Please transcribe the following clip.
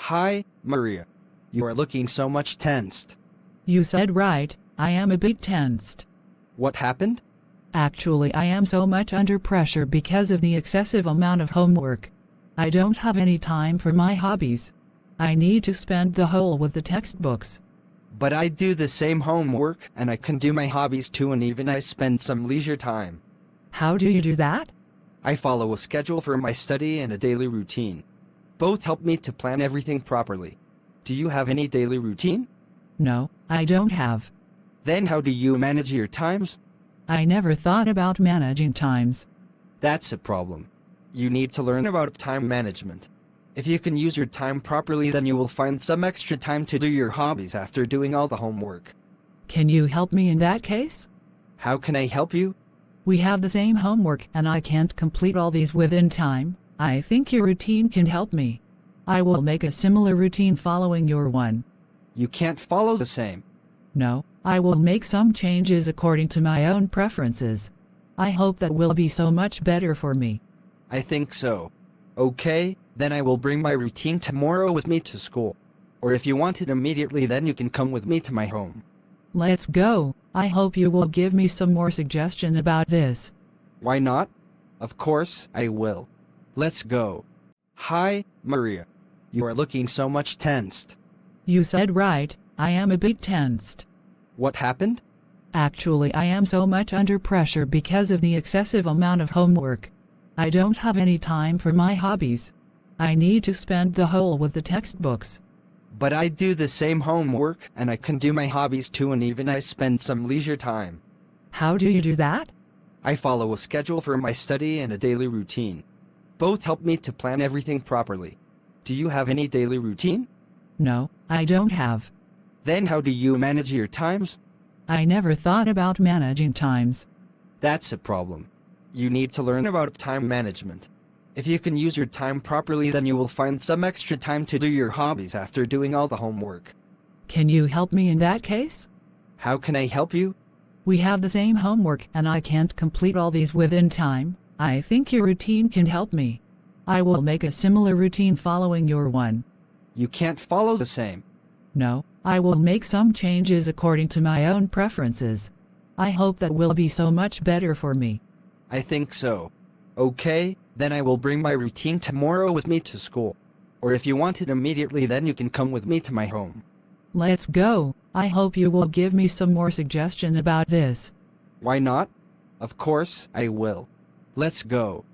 Hi, Maria. You are looking so much tensed. You said right, I am a bit tensed. What happened? Actually, I am so much under pressure because of the excessive amount of homework. I don't have any time for my hobbies. I need to spend the whole with the textbooks. But I do the same homework and I can do my hobbies too, and even I spend some leisure time. How do you do that? I follow a schedule for my study and a daily routine. Both help me to plan everything properly. Do you have any daily routine? No, I don't have. Then how do you manage your times? I never thought about managing times. That's a problem. You need to learn about time management. If you can use your time properly, then you will find some extra time to do your hobbies after doing all the homework. Can you help me in that case? How can I help you? We have the same homework and I can't complete all these within time. I think your routine can help me. I will make a similar routine following your one. You can't follow the same. No, I will make some changes according to my own preferences. I hope that will be so much better for me. I think so. Okay, then I will bring my routine tomorrow with me to school. Or if you want it immediately, then you can come with me to my home. Let's go. I hope you will give me some more suggestion about this. Why not? Of course, I will. Let's go. Hi, Maria. You are looking so much tensed. You said right, I am a bit tensed. What happened? Actually, I am so much under pressure because of the excessive amount of homework. I don't have any time for my hobbies. I need to spend the whole with the textbooks. But I do the same homework and I can do my hobbies too, and even I spend some leisure time. How do you do that? I follow a schedule for my study and a daily routine. Both help me to plan everything properly. Do you have any daily routine? No, I don't have. Then how do you manage your times? I never thought about managing times. That's a problem. You need to learn about time management. If you can use your time properly, then you will find some extra time to do your hobbies after doing all the homework. Can you help me in that case? How can I help you? We have the same homework and I can't complete all these within time. I think your routine can help me. I will make a similar routine following your one. You can't follow the same. No, I will make some changes according to my own preferences. I hope that will be so much better for me. I think so. Okay, then I will bring my routine tomorrow with me to school. Or if you want it immediately, then you can come with me to my home. Let's go. I hope you will give me some more suggestion about this. Why not? Of course, I will. Let's go.